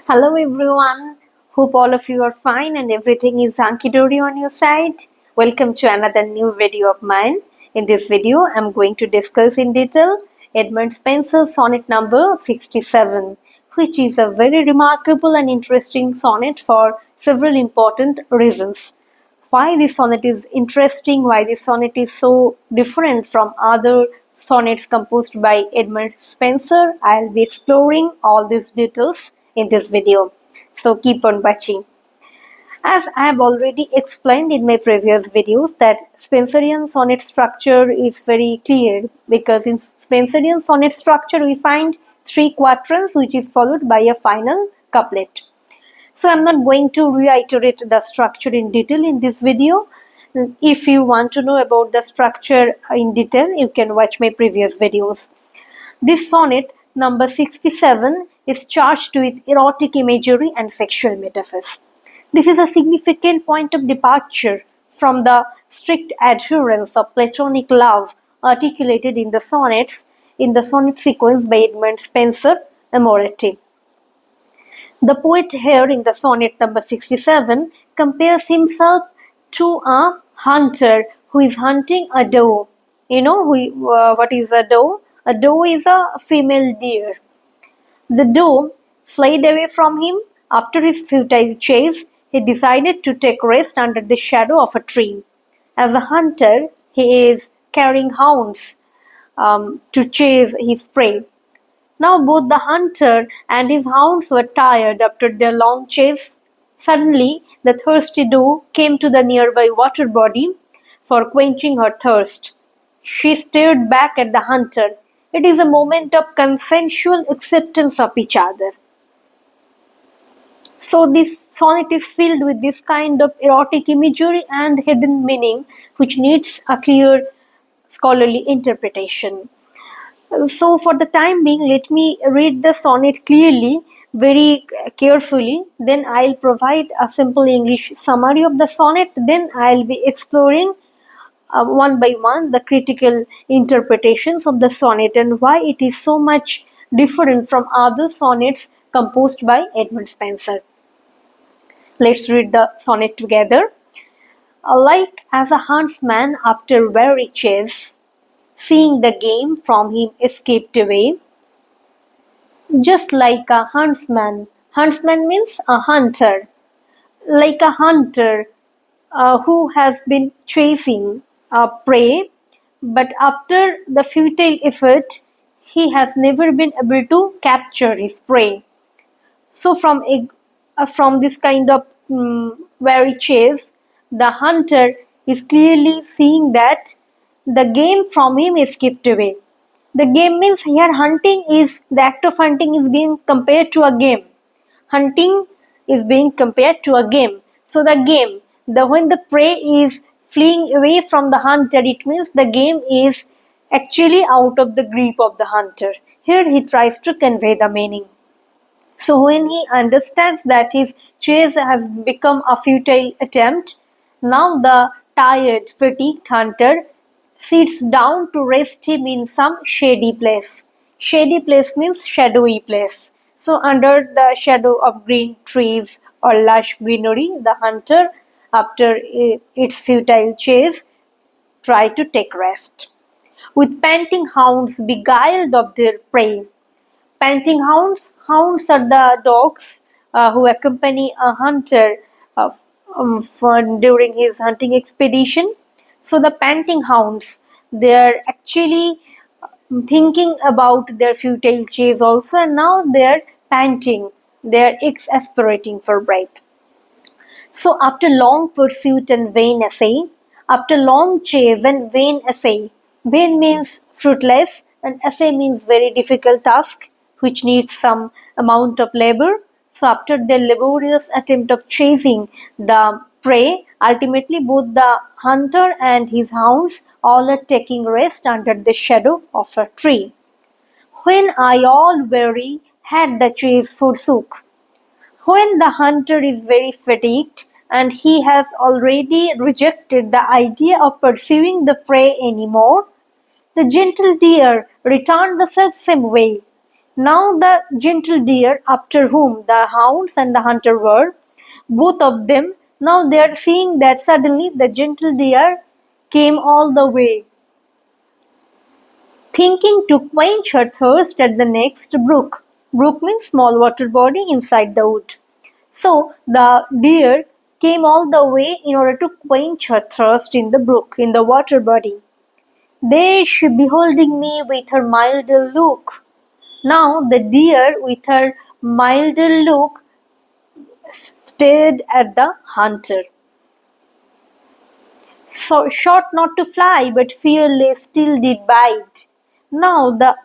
Hello everyone. Hope all of you are fine and everything is hunky-dory on your side. Welcome to another new video of mine. In this video, I'm going to discuss in detail Edmund Spenser's sonnet number 67, which is a very remarkable and interesting sonnet for several important reasons. Why this sonnet is interesting, why this sonnet is so different from other sonnets composed by Edmund Spenser. I'll be exploring all these details in this video. So keep on watching. As I have already explained in my previous videos that Spenserian sonnet structure is very clear because in Spenserian sonnet structure we find three quatrains which is followed by a final couplet. So I'm not going to reiterate the structure in detail in this video. If you want to know about the structure in detail, you can watch my previous videos. This sonnet number 67 is charged with erotic imagery and sexual metaphors. This is a significant point of departure from the strict adherence of Platonic love articulated in the sonnet sequence by Edmund Spenser, Amorety. The poet here in the sonnet number 67 compares himself to a hunter who is hunting a doe. You know what is a doe? A doe is a female deer. The doe fled away from him. After his futile chase, he decided to take rest under the shadow of a tree. As a hunter, he is carrying hounds to chase his prey. Now both the hunter and his hounds were tired after their long chase. Suddenly, the thirsty doe came to the nearby water body for quenching her thirst. She stared back at the hunter. It is a moment of consensual acceptance of each other. So this sonnet is filled with this kind of erotic imagery and hidden meaning which needs a clear scholarly interpretation. So for the time being, let me read the sonnet clearly, very carefully. Then I'll provide a simple English summary of the sonnet. Then I'll be exploring one by one the critical interpretations of the sonnet and why it is so much different from other sonnets composed by Edmund Spenser. Let's read the sonnet together. Like as a huntsman after weary chase, seeing the game from him escaped away, just like a huntsman. Huntsman means a hunter. Like a hunter who has been chasing a prey, but after the futile effort, he has never been able to capture his prey. So from this kind of weary chase, the hunter is clearly seeing that the game from him is skipped away. The game means here the act of hunting is being compared to a game. Hunting is being compared to a game. So the game, when the prey is fleeing away from the hunter, it means the game is actually out of the grip of the hunter. Here he tries to convey the meaning. So when he understands that his chase has become a futile attempt, now the tired, fatigued hunter sits down to rest him in some shady place. Shady place means shadowy place. So under the shadow of green trees or lush greenery, the hunter, after its futile chase, try to take rest. With panting hounds beguiled of their prey. Panting hounds are the dogs who accompany a hunter during his hunting expedition. So the panting hounds, they are actually thinking about their futile chase also, and now they are panting, they are exasperating for breath. So after long pursuit and vain essay, after long chase and vain essay, vain means fruitless and essay means very difficult task which needs some amount of labor. So after the laborious attempt of chasing the prey, ultimately both the hunter and his hounds all are taking rest under the shadow of a tree. When I all weary had the chase forsook. When the hunter is very fatigued and he has already rejected the idea of pursuing the prey anymore, the gentle deer returned the self-same way. Now the gentle deer, after whom the hounds and the hunter were, both of them, now they are seeing that suddenly the gentle deer came all the way, thinking to quench her thirst at the next brook. Brook means small water body inside the wood. So the deer came all the way in order to quench her thirst in the brook, in the water body. There she beholding me with her milder look. Now the deer with her milder look stared at the hunter. So short not to fly, but fearless still did bite. Now the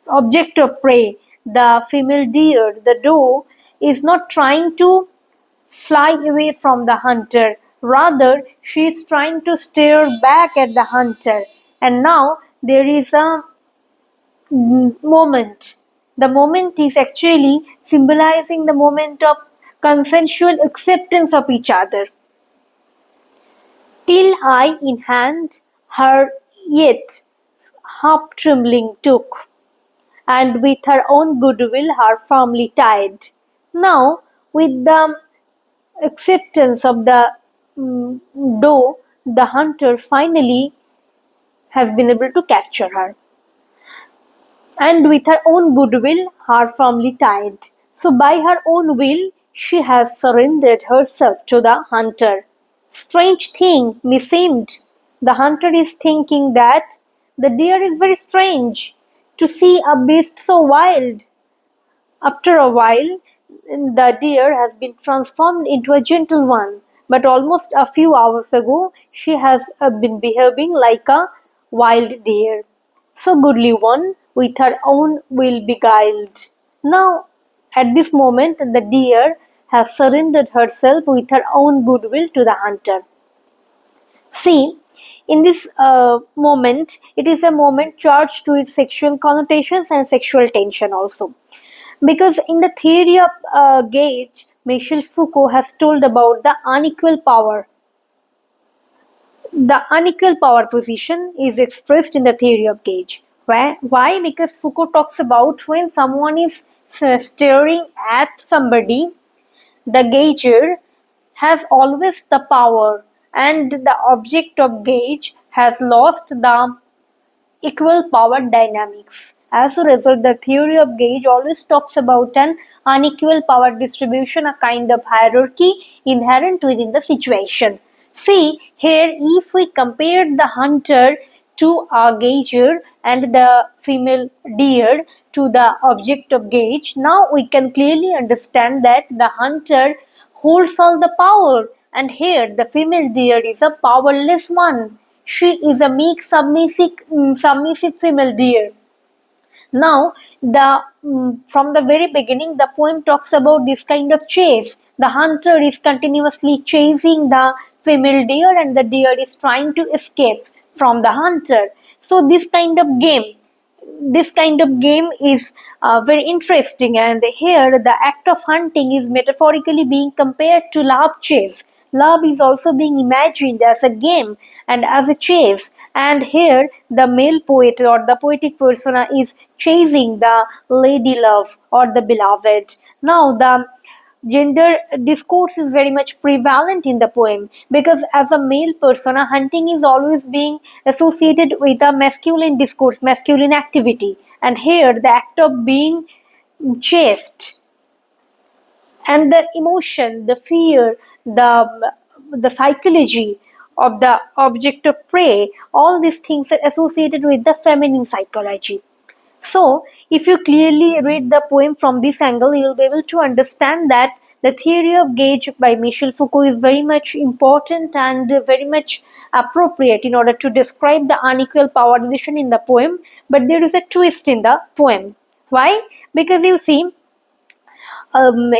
object of prey, the female deer, the doe, is not trying to fly away from the hunter. Rather, she is trying to stare back at the hunter. And now there is a moment. The moment is actually symbolizing the moment of consensual acceptance of each other. Till I in hand her yet half trembling took, and with her own goodwill her firmly tied. Now, with the acceptance of the doe, the hunter finally has been able to capture her, and with her own goodwill her firmly tied. So, by her own will, she has surrendered herself to the hunter. Strange thing, meseemed. The hunter is thinking that the deer is very strange to see a beast so wild. After a while, the deer has been transformed into a gentle one, but almost a few hours ago, she has been behaving like a wild deer. So goodly one, with her own will beguiled. Now, at this moment, the deer has surrendered herself with her own goodwill to the hunter. See, in this moment, it is a moment charged with sexual connotations and sexual tension also. Because in the theory of Gage, Michael Foucault has told about the unequal power. The unequal power position is expressed in the theory of Gage. Why? Because Foucault talks about when someone is staring at somebody, the gager has always the power, and the object of gaze has lost the equal power dynamics. As a result, the theory of gaze always talks about an unequal power distribution, a kind of hierarchy inherent within the situation. See, here if we compare the hunter to a gazer and the female deer to the object of gaze, now we can clearly understand that the hunter holds all the power, and here the female deer is a powerless one. She is a meek, submissive female deer. Now, from the very beginning, the poem talks about this kind of chase. The hunter is continuously chasing the female deer, and the deer is trying to escape from the hunter. So, this kind of game is very interesting, and here the act of hunting is metaphorically being compared to love chase. Love is also being imagined as a game and as a chase, and here the male poet or the poetic persona is chasing the lady love or the beloved. Now the gender discourse is very much prevalent in the poem, because as a male persona, hunting is always being associated with a masculine discourse, masculine activity, and here the act of being chased and the emotion, the fear, the psychology of the object of prey, all these things are associated with the feminine psychology. So, if you clearly read the poem from this angle, you will be able to understand that the theory of Gage by Michel Foucault is very much important and very much appropriate in order to describe the unequal power relation in the poem. But there is a twist in the poem. Why? Because you see,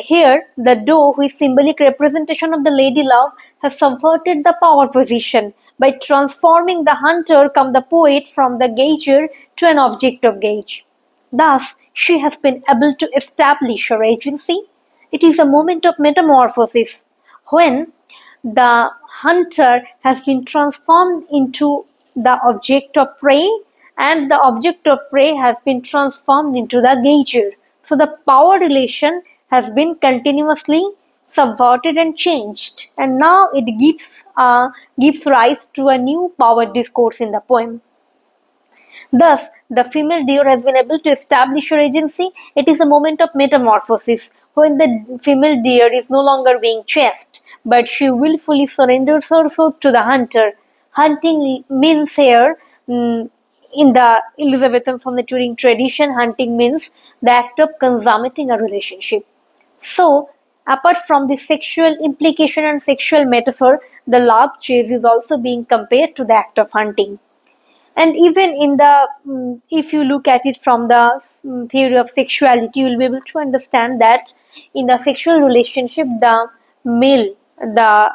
here the doe, who is symbolic representation of the lady love, has subverted the power position by transforming the hunter come the poet from the gazer to an object of gaze. Thus, she has been able to establish her agency. It is a moment of metamorphosis when the hunter has been transformed into the object of prey, and the object of prey has been transformed into the gazer. So the power relation has been continuously subverted and changed, and now it gives rise to a new power discourse in the poem. Thus, the female deer has been able to establish her agency. It is a moment of metamorphosis when the female deer is no longer being chased, but she willfully surrenders herself to the hunter. Hunting means here, in the Elizabethan sonneteering tradition, hunting means the act of consummating a relationship. So, apart from the sexual implication and sexual metaphor, the love chase is also being compared to the act of hunting. And even in the if you look at it from the theory of sexuality, you will be able to understand that in the sexual relationship, the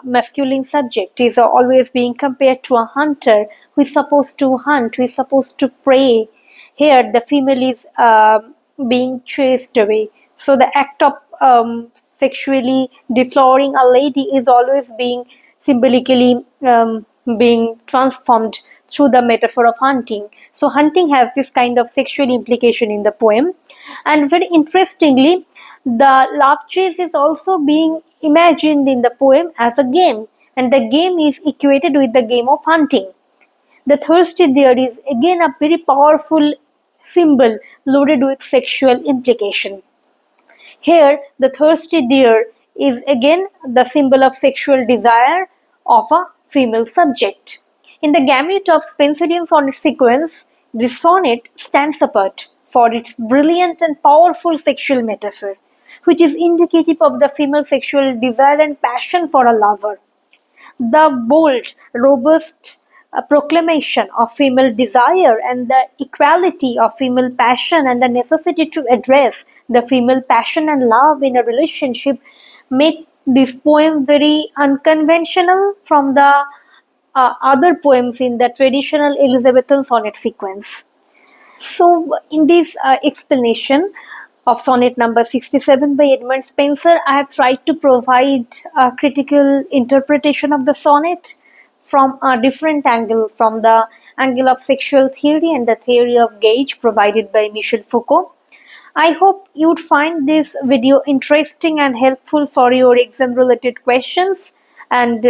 masculine subject is always being compared to a hunter who is supposed to hunt, who is supposed to prey. Here the female is being chased away, so the act of sexually deflowering a lady is always being symbolically being transformed through the metaphor of hunting. So hunting has this kind of sexual implication in the poem. And very interestingly, the love chase is also being imagined in the poem as a game, and the game is equated with the game of hunting. The thirsty deer is again a very powerful symbol loaded with sexual implication. Here, the thirsty deer is again the symbol of sexual desire of a female subject. In the gamut of Spenserian sonnet sequence, this sonnet stands apart for its brilliant and powerful sexual metaphor, which is indicative of the female sexual desire and passion for a lover. The bold, robust proclamation of female desire and the equality of female passion and the necessity to address the female passion and love in a relationship make this poem very unconventional from the other poems in the traditional Elizabethan sonnet sequence. So, in this explanation of sonnet number 67 by Edmund Spenser, I have tried to provide a critical interpretation of the sonnet from a different angle, from the angle of sexual theory and the theory of gaze provided by Michael Foucault. I hope you would find this video interesting and helpful for your exam related questions. And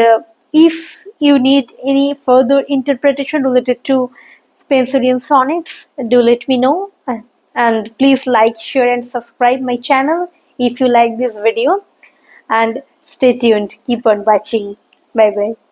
if you need any further interpretation related to Spenserian sonnets, do let me know. And please like, share, and subscribe my channel if you like this video. And stay tuned. Keep on watching. Bye bye.